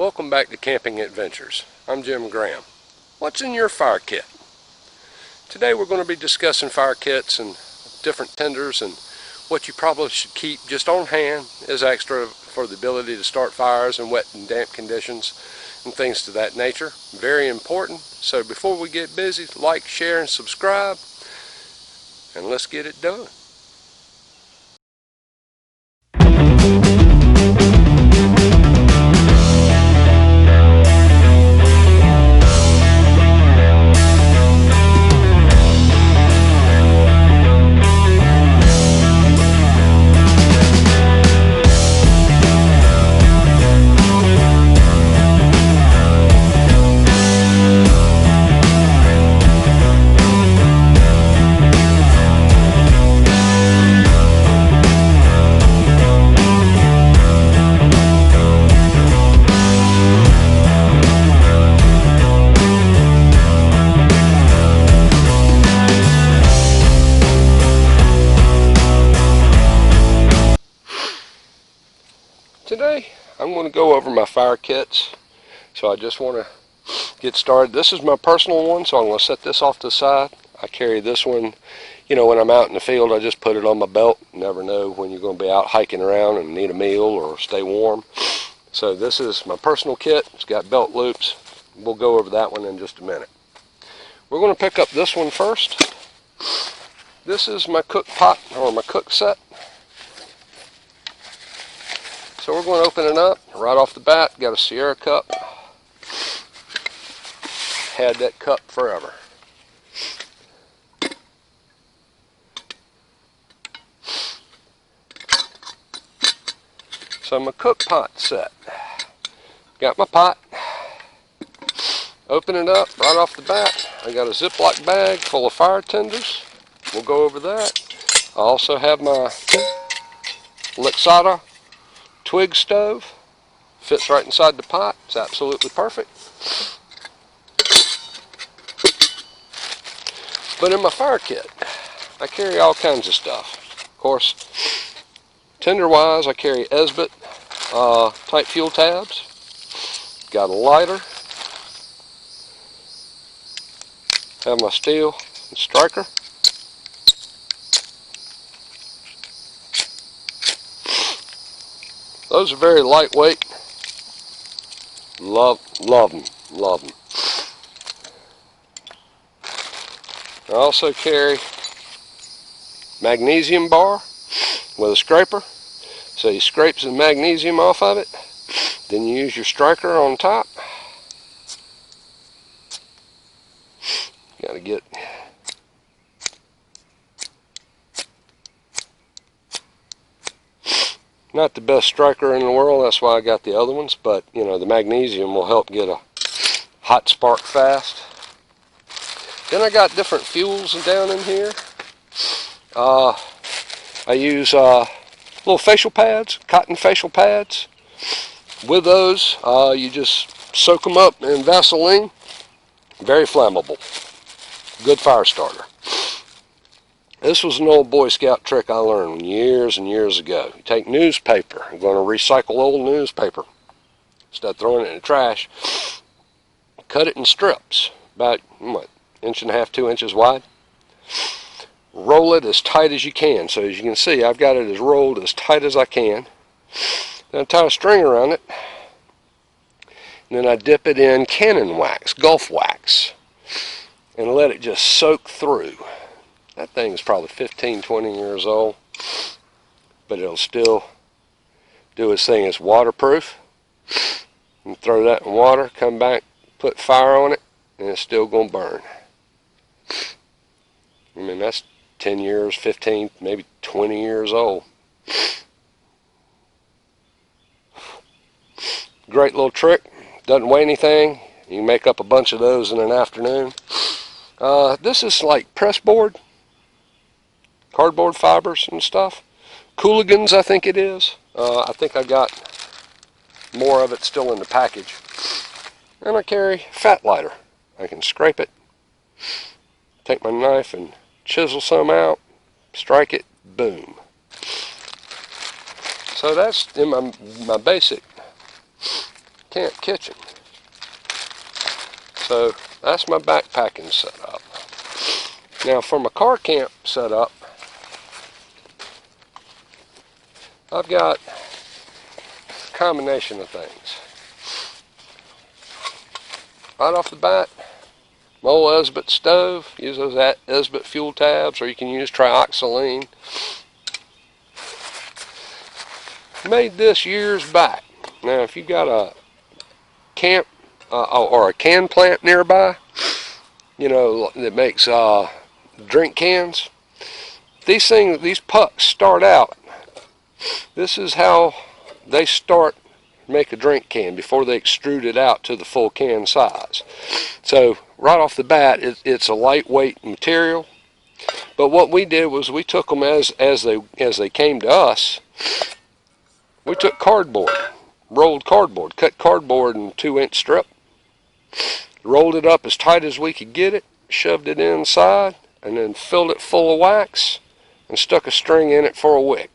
welcome back to Camping Adventures. I'm Jim Graham. What's in your fire kit? Today we're going to be discussing fire kits and different tenders and what you probably should keep just on hand as extra for the ability to start fires in wet and damp conditions and things to that nature. Very important. So before we get busy, like, share, and subscribe, and let's get it done. Today I'm going to go over my fire kits, so I just want to get started. This is my personal one, so I'm going to set this off to the side. I carry this one, when I'm out in the field. I just put it on my belt. You never know when you're going to be out hiking around and need a meal or stay warm. So this is my personal kit. It's got belt loops. We'll go over that one in just a minute. We're going to pick up this one first. This is my cook pot, or my cook set. So we're going to open it up right off the bat. Got a Sierra cup. Had that cup forever. So my cook pot set. Got my pot. Open it up right off the bat. I got a Ziploc bag full of fire tenders. We'll go over that. I also have my Lexata twig stove. Fits right inside the pot. It's absolutely perfect. But in my fire kit, I carry all kinds of stuff. Of course, tender wise, I carry Esbit type fuel tabs. Got a lighter. Have my steel and striker. Those are very lightweight. Love them. I also carry magnesium bar with a scraper. So you scrape the magnesium off of it. Then you use your striker on top. Gotta get not the best striker in the world, that's why I got the other ones, but the magnesium will help get a hot spark fast. Then I got different fuels down in here. I use little facial pads, cotton facial pads. With those, you just soak them up in Vaseline. Very flammable. Good fire starter. This was an old Boy Scout trick I learned years and years ago. You take newspaper. I'm going to recycle old newspaper. Instead of throwing it in the trash, cut it in strips, about, inch and a half, 2 inches wide. Roll it as tight as you can. So as you can see, I've got it as rolled as tight as I can. Then I tie a string around it. And then I dip it in cannon wax, Gulf wax, and let it just soak through. That thing is probably 15, 20 years old, but it'll still do its thing. It's waterproof. You throw that in water, come back, put fire on it, and it's still going to burn. I mean, that's 10 years, 15, maybe 20 years old. Great little trick. Doesn't weigh anything. You can make up a bunch of those in an afternoon. This is like press board. Cardboard fibers and stuff. Cooligans, I think it is. I think I got more of it still in the package. And I carry fat lighter. I can scrape it, take my knife and chisel some out, strike it, boom. So that's in my basic camp kitchen. So that's my backpacking setup. Now for my car camp setup, I've got a combination of things. Right off the bat, my old Esbit stove. Use those Esbit fuel tabs, or you can use trioxylene. Made this years back. Now if you've got a camp or a can plant nearby, you know, that makes drink cans, these pucks start out. This is how they start make a drink can before they extrude it out to the full can size. So right off the bat, it's a lightweight material. But what we did was we took them as they came to us. We took cardboard, rolled cardboard, cut cardboard in 2-inch strip, rolled it up as tight as we could get it, shoved it inside, and then filled it full of wax and stuck a string in it for a wick.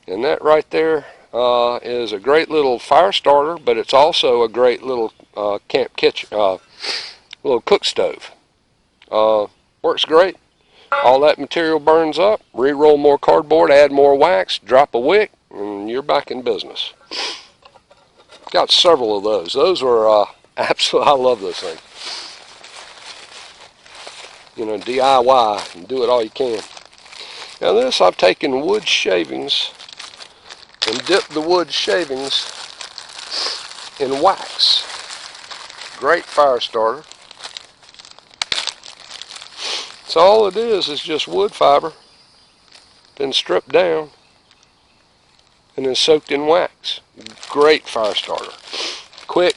And that right there is a great little fire starter, but it's also a great little camp kitchen, little cook stove. Works great. All that material burns up, re-roll more cardboard, add more wax, drop a wick, and you're back in business. Got several of those. Those were absolutely, I love those things. You know, DIY, and do it all you can. Now this, I've taken wood shavings and dipped the wood shavings in wax. Great fire starter. So all it is just wood fiber, then stripped down, and then soaked in wax. Great fire starter. Quick,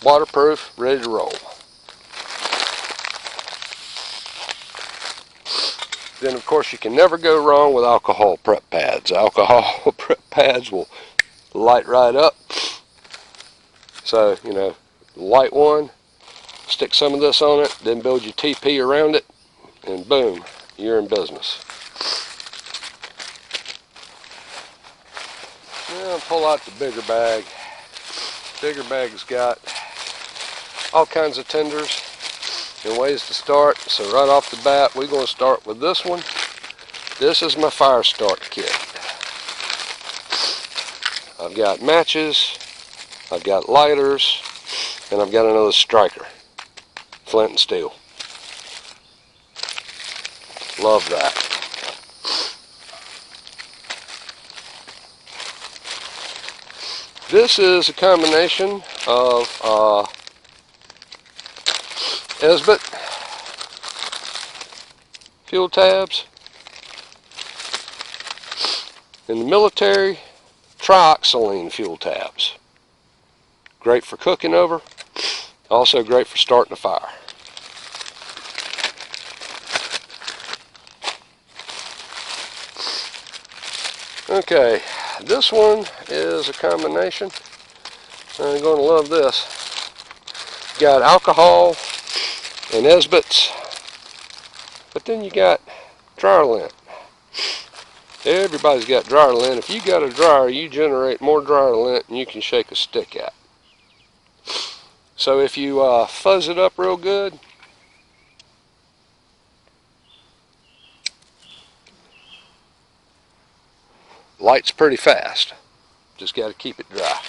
waterproof, ready to roll. Then of course you can never go wrong with alcohol prep pads. Alcohol prep pads will light right up. So, you know, light one, stick some of this on it, then build your TP around it, and boom, you're in business. Now pull out the bigger bag. Bigger bag's got all kinds of tinders and ways to start. So right off the bat, we're going to start with this one. This is my fire start kit. I've got matches, I've got lighters, and I've got another striker, flint and steel. Love that. This is a combination of Esbit fuel tabs and the military trioxylene fuel tabs. Great for cooking over, also great for starting a fire. Okay, this one is a combination. I'm going to love this. Got alcohol and Esbits, but then you got dryer lint. Everybody's got dryer lint. If you got a dryer, you generate more dryer lint than you can shake a stick at. So if you fuzz it up real good, lights pretty fast. Just got to keep it dry.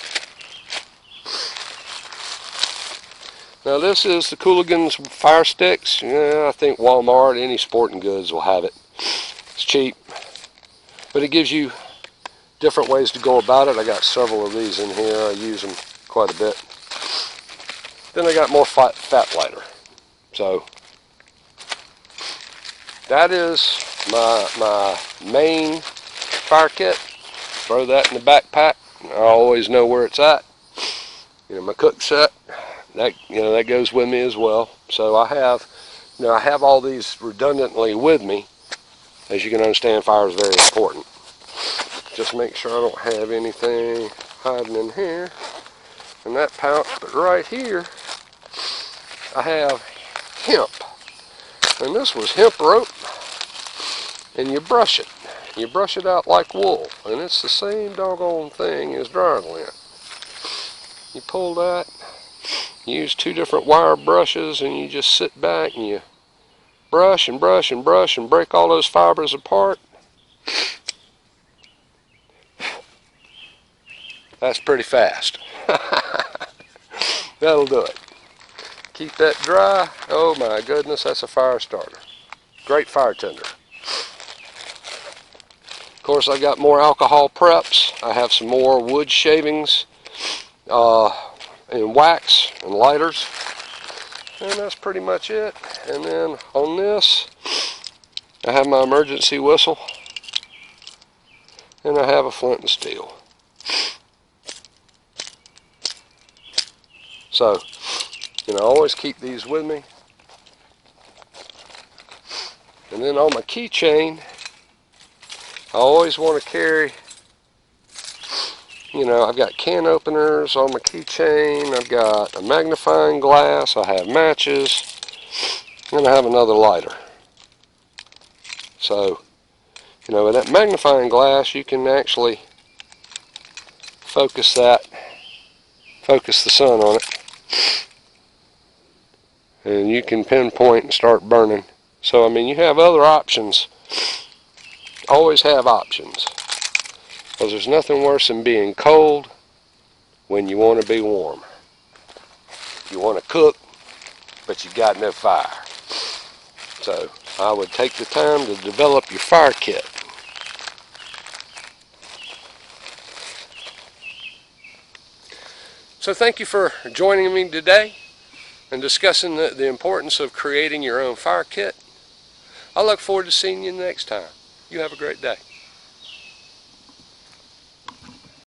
Now this is the Cooligans fire sticks. Yeah, I think Walmart, any sporting goods will have it. It's cheap, but it gives you different ways to go about it. I got several of these in here. I use them quite a bit. Then I got more fat lighter. So that is my main fire kit. Throw that in the backpack. I always know where it's at. You know, my cook set, that goes with me as well. So I have all these redundantly with me. As you can understand, fire is very important. Just make sure I don't have anything hiding in here in that pouch. But right here, I have hemp, and this was hemp rope, and you brush it. You brush it out like wool, and it's the same doggone thing as dryer lint. You pull that, you use 2 different wire brushes, and you just sit back and you brush and brush and brush and break all those fibers apart. That's pretty fast. That'll do it. Keep that dry. Oh my goodness, that's a fire starter. Great fire tinder. Of course, I got more alcohol preps. I have some more wood shavings and wax and lighters. And that's pretty much it. And then on this, I have my emergency whistle. And I have a flint and steel. So, I always keep these with me. And then on my keychain, I always want to carry, I've got can openers on my keychain. I've got a magnifying glass. I have matches. And I have another lighter. So, with that magnifying glass, you can actually focus the sun on it. And you can pinpoint and start burning. So, you have other options. Always have options. Because there's nothing worse than being cold when you want to be warm. You want to cook, but you got no fire. So, I would take the time to develop your fire kit. So thank you for joining me today and discussing the importance of creating your own fire kit. I look forward to seeing you next time. You have a great day.